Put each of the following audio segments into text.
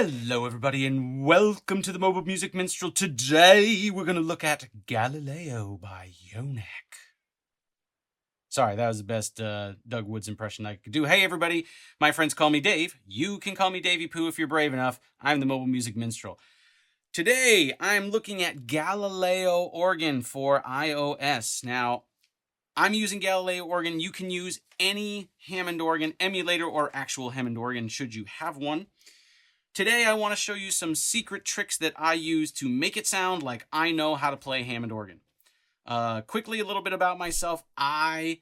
Hello everybody and welcome to the Mobile Music Minstrel. Today we're going to look at Galileo by Yonac. Sorry, that was the best Doug Woods impression I could do. Hey everybody, my friends call me Dave. You can call me Daveypoo if you're brave enough. I'm the Mobile Music Minstrel. Today I'm looking at Galileo Organ for iOS. Now, I'm using Galileo Organ. You can use any Hammond Organ emulator or actual Hammond Organ should you have one. Today I want to show you some secret tricks that I use to make it sound like I know how to play Hammond Organ. Quickly, a little bit about myself. I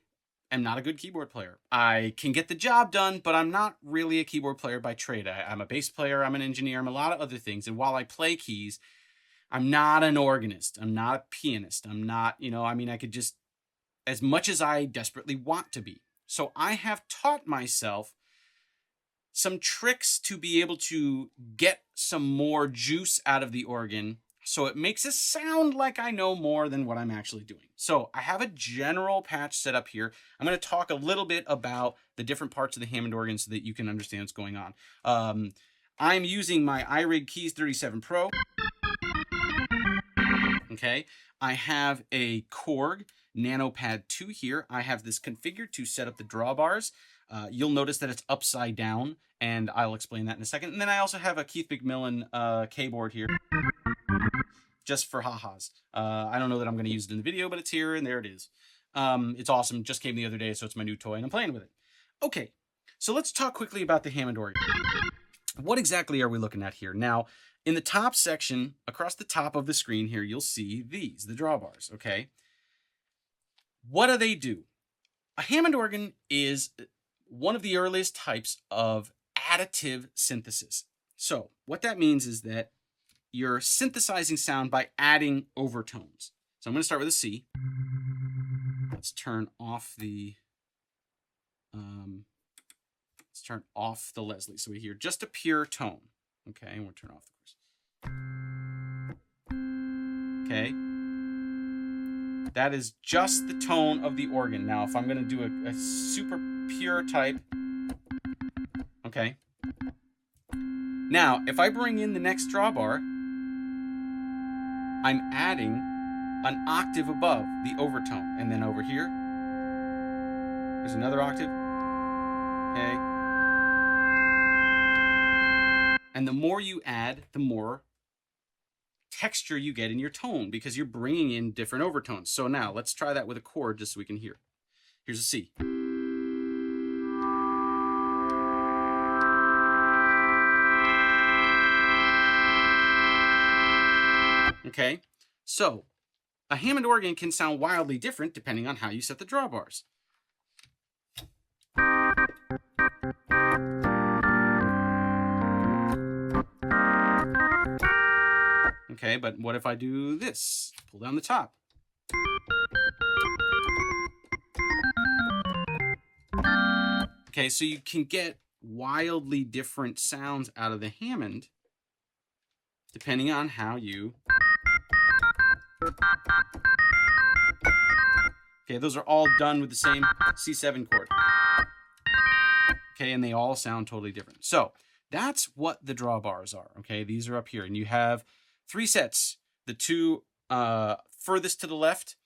am not a good keyboard player. I can get the job done, but I'm not really a keyboard player by trade. I'm a bass player, I'm an engineer, I'm a lot of other things. And while I play keys, I'm not an organist. I'm not a pianist. I'm not, I could just, as much as I desperately want to be. So I have taught myself some tricks to be able to get some more juice out of the organ so it makes it sound like I know more than what I'm actually doing. So I have a general patch set up here. I'm going to talk a little bit about the different parts of the Hammond organ so that you can understand what's going on. I'm using my iRig Keys 37 Pro. Okay, I have a Korg NanoPad 2 here. I have this configured to set up the drawbars. You'll notice that it's upside down, and I'll explain that in a second. And then I also have a Keith McMillan keyboard here, just for ha-has. I don't know that I'm going to use it in the video, but it's here, and there it is. It's awesome. Just came the other day, so it's my new toy, and I'm playing with it. Okay, so let's talk quickly about the Hammond organ. What exactly are we looking at here? Now, in the top section, across the top of the screen here, you'll see these, the drawbars, okay? What do they do? A Hammond organ is one of the earliest types of additive synthesis. So what that means is that you're synthesizing sound by adding overtones. So I'm going to start with a C. Let's turn off the Leslie, so we hear just a pure tone. Okay, and we'll turn off the chorus. Okay. That is just the tone of the organ. Now, if I'm going to do a super pure type, okay. Now, if I bring in the next drawbar, I'm adding an octave above the overtone. And then over here, there's another octave. Okay. And the more you add, the more texture you get in your tone because you're bringing in different overtones. So now let's try that with a chord just so we can hear. Here's a C. Okay, so a Hammond organ can sound wildly different depending on how you set the drawbars. Okay, but what if I do this? Pull down the top. Okay, so you can get wildly different sounds out of the Hammond depending on how you... Okay, those are all done with the same C7 chord. Okay, and they all sound totally different. So that's what the drawbars are, okay? These are up here, and you have 3 sets. The two furthest to the left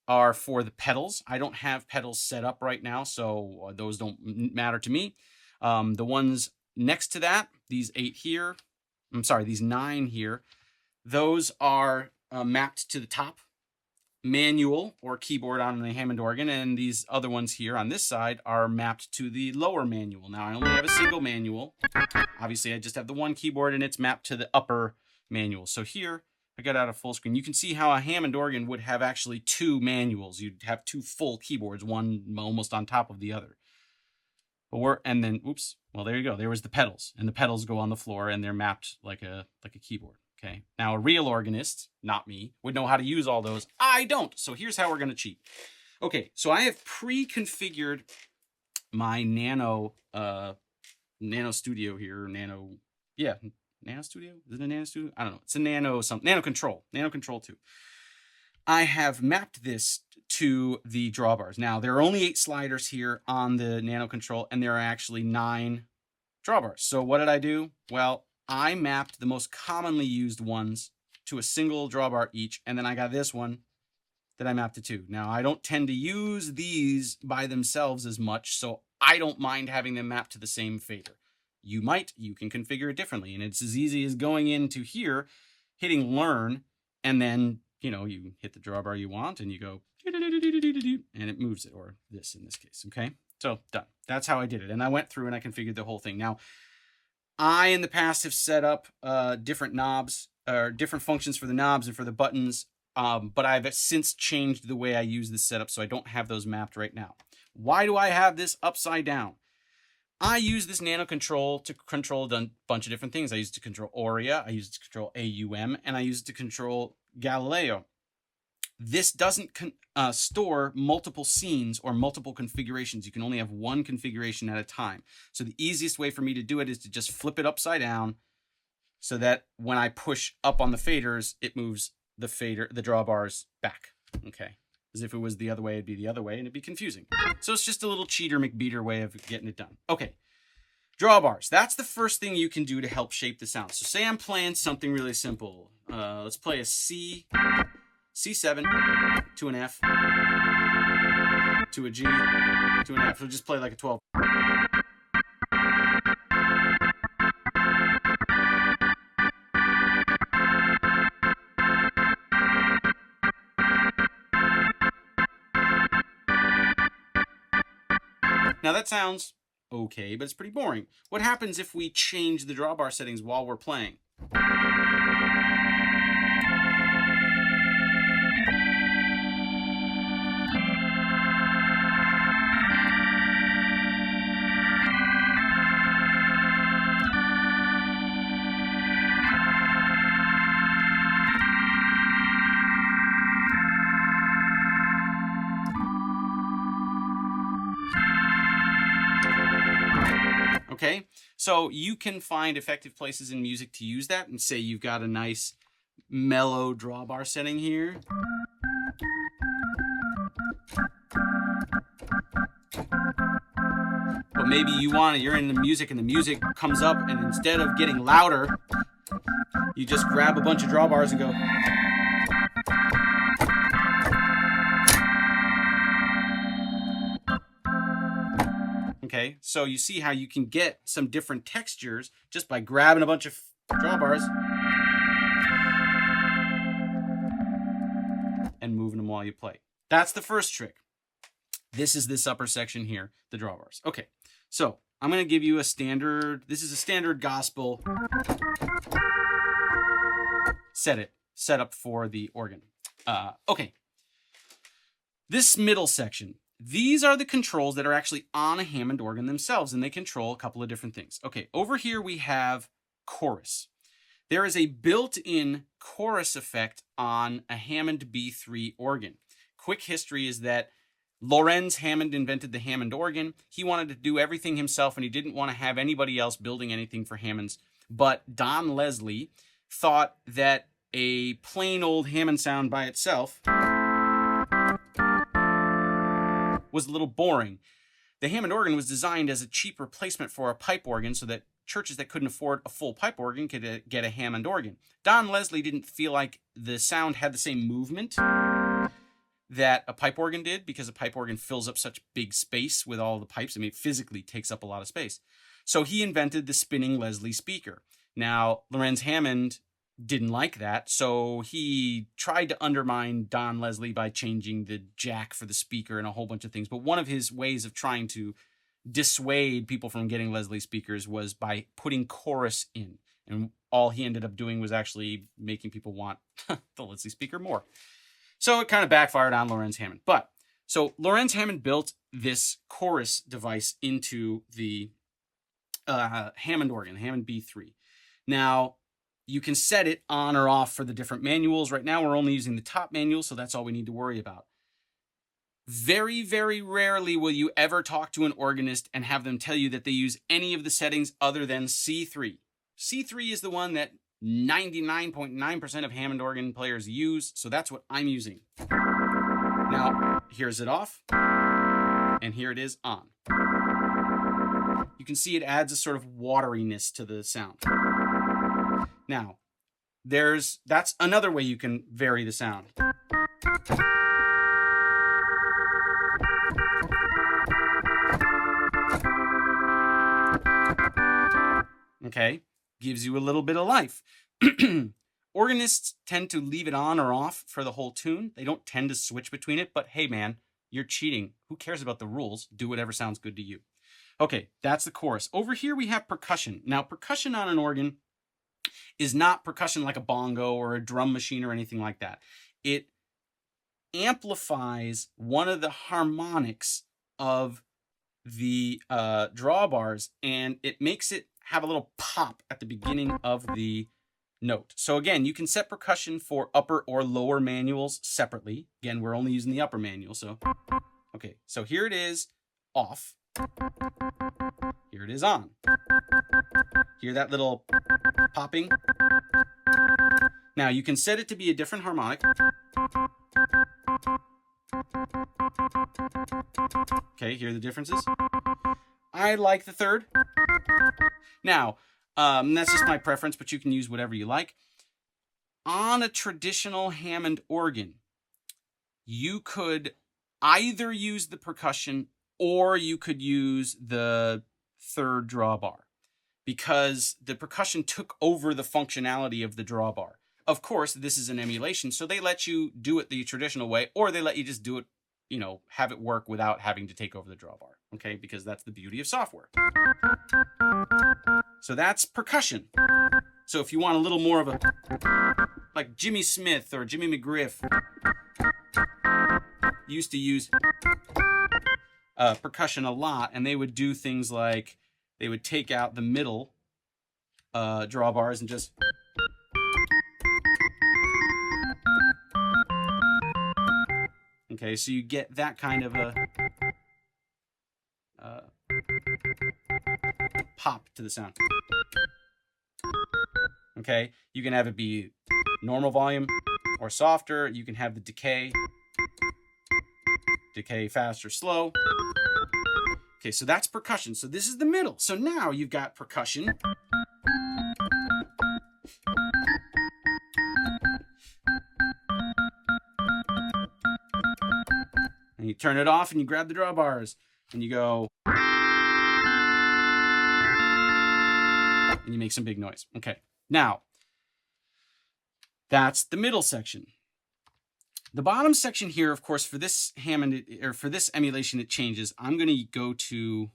are for the pedals. I don't have pedals set up right now, so those don't matter to me. The ones next to that, these 8 here, these 9 here, those are mapped to the top manual or keyboard on the Hammond organ, and these other ones here on this side are mapped to the lower manual. Now, I only have a single manual. Obviously, I just have the one keyboard, and it's mapped to the upper manual. So here, I got out a full screen. You can see how a Hammond organ would have actually 2 manuals. You'd have 2 full keyboards, one almost on top of the other. And then, oops, well, there you go. There was the pedals, and the pedals go on the floor, and they're mapped like a keyboard. Okay, now a real organist, not me, would know how to use all those. I don't. So here's how we're going to cheat. Okay, so I have pre-configured my Nano Studio here. Nano Studio? Is it a Nano Studio? I don't know. It's a Nano Control 2. I have mapped this to the drawbars. Now, there are only 8 sliders here on the Nano Control, and there are actually 9 drawbars. So what did I do? Well, I mapped the most commonly used ones to a single drawbar each, and then I got this one that I mapped to 2. Now, I don't tend to use these by themselves as much, so I don't mind having them mapped to the same fader. You can configure it differently, and it's as easy as going into here, hitting learn, and then, you hit the drawbar you want, and you go, and it moves it, or this in this case, okay? So, done. That's how I did it, and I went through and I configured the whole thing. Now, I, in the past, have set up different knobs, or different functions for the knobs and for the buttons, but I've since changed the way I use this setup, so I don't have those mapped right now. Why do I have this upside down? I use this nano control to control a bunch of different things. I use it to control Aurea, I use it to control AUM, and I use it to control Galileo. This doesn't store multiple scenes or multiple configurations. You can only have one configuration at a time. So the easiest way for me to do it is to just flip it upside down so that when I push up on the faders, it moves the drawbars back. Okay. As if it was the other way, it'd be the other way, and it'd be confusing. So it's just a little cheater McBeater way of getting it done. Okay. Drawbars. That's the first thing you can do to help shape the sound. So say I'm playing something really simple. Let's play a C, C7, to an F, to a G, to an F. We'll just play like a 12. Now that sounds okay, but it's pretty boring. What happens if we change the drawbar settings while we're playing? Okay, so you can find effective places in music to use that, and say you've got a nice mellow drawbar setting here. But maybe you're in the music and the music comes up, and instead of getting louder, you just grab a bunch of drawbars and go. Okay, so you see how you can get some different textures just by grabbing a bunch of drawbars and moving them while you play. That's the first trick. This is this upper section here, the drawbars. Okay, so I'm going to give you a standard, this is a standard gospel setup for the organ. Okay, this middle section. These are the controls that are actually on a Hammond organ themselves, and they control a couple of different things. Okay, over here we have chorus. There is a built-in chorus effect on a Hammond B3 organ. Quick history is that Lorenz Hammond invented the Hammond organ. He wanted to do everything himself, and he didn't want to have anybody else building anything for Hammonds. But Don Leslie thought that a plain old Hammond sound by itself was a little boring. The Hammond organ was designed as a cheap replacement for a pipe organ so that churches that couldn't afford a full pipe organ could get a Hammond organ. Don Leslie didn't feel like the sound had the same movement that a pipe organ did, because a pipe organ fills up such big space with all the pipes. I mean, it physically takes up a lot of space. So he invented the spinning Leslie speaker. Now, Lorenz Hammond didn't like that, so he tried to undermine Don Leslie by changing the jack for the speaker and a whole bunch of things. But one of his ways of trying to dissuade people from getting Leslie speakers was by putting chorus in. And all he ended up doing was actually making people want the Leslie speaker more. So it kind of backfired on Lorenz Hammond. But so Lorenz Hammond built this chorus device into the Hammond organ, the Hammond B3. Now, you can set it on or off for the different manuals. Right now, we're only using the top manual, so that's all we need to worry about. Very, very rarely will you ever talk to an organist and have them tell you that they use any of the settings other than C3. C3 is the one that 99.9% of Hammond organ players use, so that's what I'm using. Now, here's it off, and here it is on. You can see it adds a sort of wateriness to the sound. Now, that's another way you can vary the sound. Okay, gives you a little bit of life. Organists tend to leave it on or off for the whole tune. They don't tend to switch between it, but hey man, you're cheating. Who cares about the rules? Do whatever sounds good to you. Okay, that's the chorus. Over here we have percussion. Now, percussion on an organ is not percussion like a bongo or a drum machine or anything like that. It amplifies one of the harmonics of the drawbars, and it makes it have a little pop at the beginning of the note. So again, you can set percussion for upper or lower manuals separately. Again, we're only using the upper manual. So, okay, so here it is off. Here it is on. Hear that little popping? Now you can set it to be a different harmonic. Okay, hear the differences? I like the third. Now, that's just my preference, but you can use whatever you like. On a traditional Hammond organ, you could either use the percussion or you could use the third drawbar, because the percussion took over the functionality of the drawbar. Of course, this is an emulation, so they let you do it the traditional way, or they let you just do it, you know, have it work without having to take over the drawbar, okay? Because that's the beauty of software. So that's percussion. So if you want a little more of a, like Jimmy Smith or Jimmy McGriff used to use percussion a lot, and they would do things like they would take out the middle drawbars and just okay, so you get that kind of a pop to the sound. Okay, you can have it be normal volume or softer. You can have the decay fast or slow. Okay, so that's percussion. So this is the middle. So now you've got percussion. And you turn it off and you grab the drawbars and you go. And you make some big noise. Okay, now that's the middle section. The bottom section here, of course, for this Hammond or for this emulation, it changes. I'm going to go to,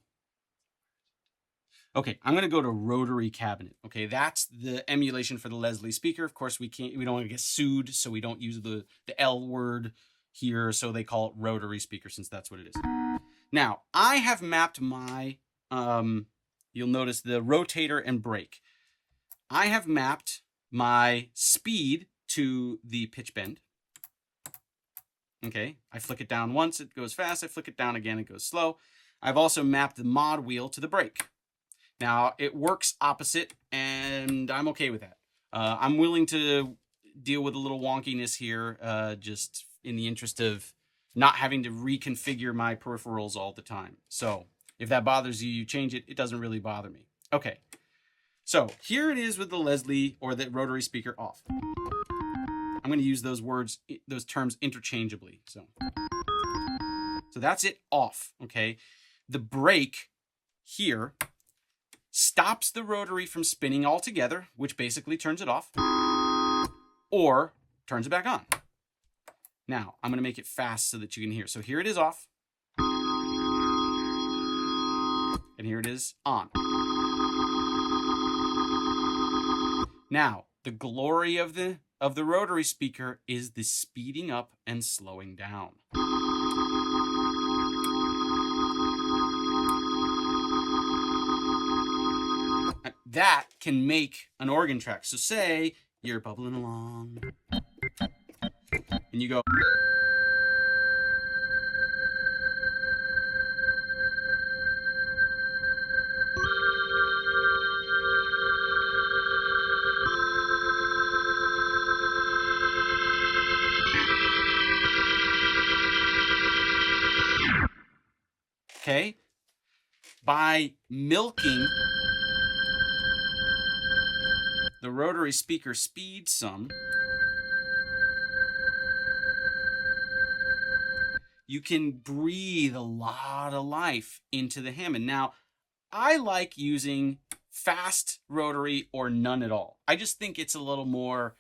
okay, I'm going to go to Rotary cabinet. Okay, that's the emulation for the Leslie speaker. Of course, we don't want to get sued, so we don't use the L word here. So they call it Rotary speaker, since that's what it is. Now, I have mapped my, you'll notice the rotator and brake. I have mapped my speed to the pitch bend. Okay, I flick it down once, it goes fast. I flick it down again, it goes slow. I've also mapped the mod wheel to the brake. Now, it works opposite, and I'm okay with that. I'm willing to deal with a little wonkiness here, just in the interest of not having to reconfigure my peripherals all the time. So, if that bothers you, you change it. It doesn't really bother me. Okay, so here it is with the Leslie or the Rotary speaker off. I'm going to use those terms interchangeably. So that's it off, okay? The brake here stops the rotary from spinning altogether, which basically turns it off, or turns it back on. Now, I'm going to make it fast so that you can hear. So here it is off, and here it is on. Now, the glory of the rotary speaker is the speeding up and slowing down. That can make an organ track. So say you're bubbling along and you go. Okay, by milking the rotary speaker speed some, you can breathe a lot of life into the Hammond. Now, I like using fast rotary or none at all. I just think it's a little more,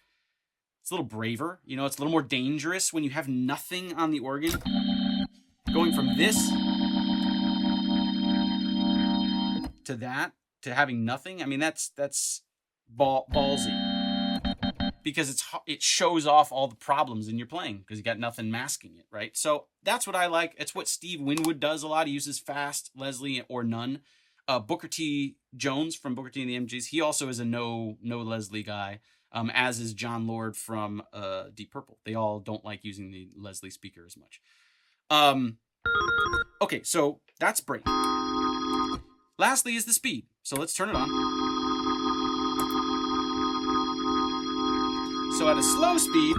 it's a little braver. You know, it's a little more dangerous when you have nothing on the organ. Going from this to that, to having nothing, I mean, that's ballsy. Because it shows off all the problems in your playing because you got nothing masking it, right? So that's what I like. It's what Steve Winwood does a lot. He uses fast, Leslie, or none. Booker T. Jones from Booker T and the MGs, he also is a no Leslie guy, as is John Lord from Deep Purple. They all don't like using the Leslie speaker as much. Okay, so that's break. Lastly is the speed. So let's turn it on. So at a slow speed,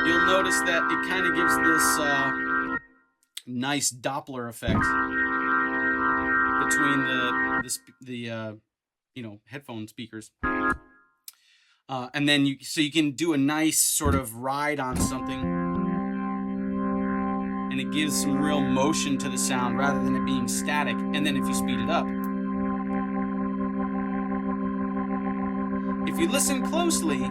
you'll notice that it kind of gives this nice Doppler effect between the headphone speakers, and then you can do a nice sort of ride on something, and it gives some real motion to the sound rather than it being static. And then if you speed it up, if you listen closely,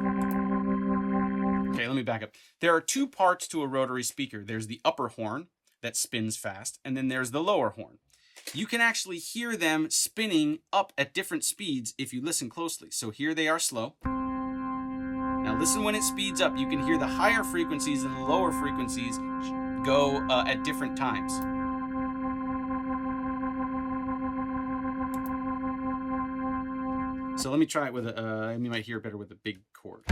okay, let me back up. There are two parts to a rotary speaker. There's the upper horn that spins fast, and then there's the lower horn. You can actually hear them spinning up at different speeds if you listen closely. So here they are slow. Now listen when it speeds up. You can hear the higher frequencies and the lower frequencies go at different times. So let me try it with you might hear it better with a big chord.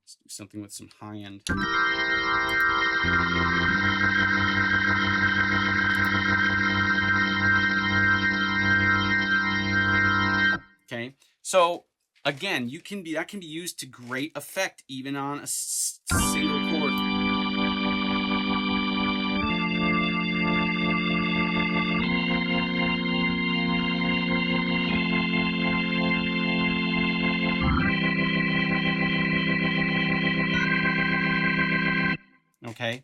Let's do something with some high end. Okay, so again, that can be used to great effect even on a single chord. Okay,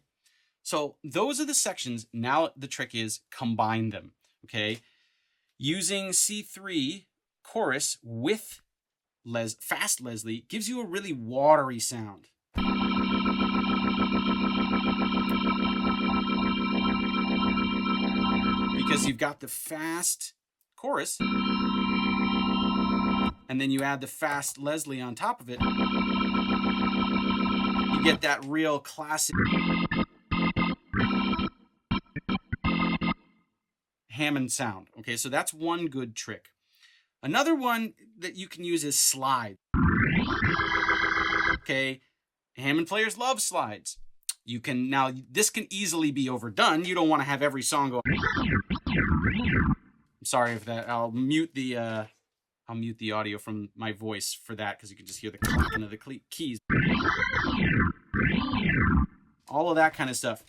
so those are the sections. Now the trick is combine them. Okay, using C3 chorus with fast Leslie gives you a really watery sound. Because you've got the fast chorus, and then you add the fast Leslie on top of it. You get that real classic Hammond sound. Okay, so that's one good trick. Another one that you can use is slide. Okay, Hammond players love slides. You can now, this can easily be overdone. You don't want to have every song go. I'm sorry if that. I'll mute the audio from my voice for that because you can just hear the clacking of the keys. All of that kind of stuff.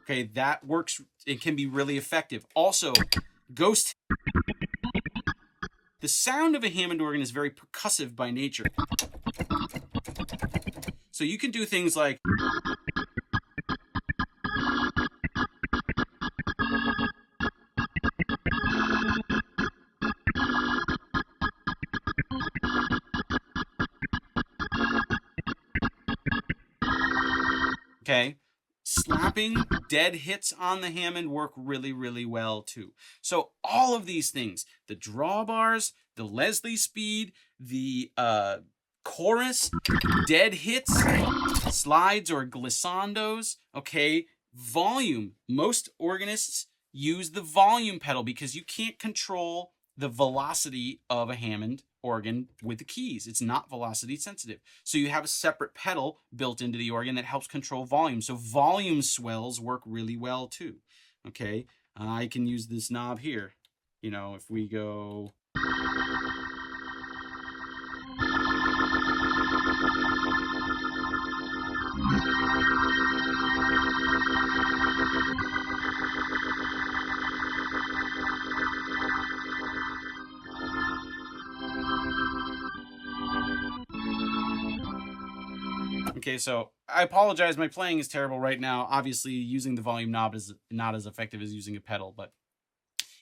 Okay, that works. It can be really effective. Also, ghost. The sound of a Hammond organ is very percussive by nature. So you can do things like okay, slapping dead hits on the Hammond work really, really well too. So all of these things, the drawbars, the Leslie speed, the chorus, dead hits, slides or glissandos, okay, volume. Most organists use the volume pedal because you can't control the velocity of a Hammond organ with the keys. It's not velocity sensitive. So you have a separate pedal built into the organ that helps control volume. So volume swells work really well too. Okay, I can use this knob here. You know, if we go Okay, so I apologize. My playing is terrible right now. Obviously, using the volume knob is not as effective as using a pedal, but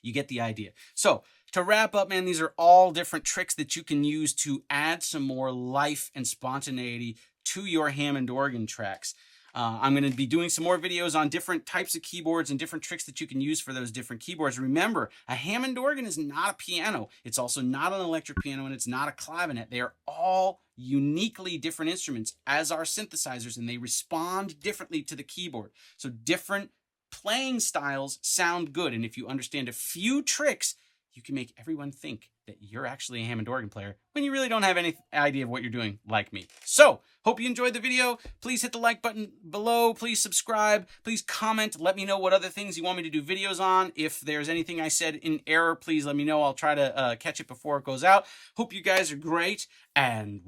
you get the idea. So to wrap up, man, these are all different tricks that you can use to add some more life and spontaneity to your Hammond organ tracks. I'm going to be doing some more videos on different types of keyboards and different tricks that you can use for those different keyboards. Remember, a Hammond organ is not a piano. It's also not an electric piano, and it's not a clavinet. They are all uniquely different instruments, as are synthesizers, and they respond differently to the keyboard. So different playing styles sound good, and if you understand a few tricks, you can make everyone think that you're actually a Hammond organ player when you really don't have any idea of what you're doing, like me. So, hope you enjoyed the video. Please hit the like button below. Please subscribe. Please comment. Let me know what other things you want me to do videos on. If there's anything I said in error, please let me know. I'll try to catch it before it goes out. Hope you guys are great. And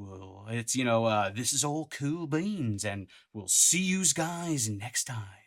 this is all cool beans. And we'll see you guys next time.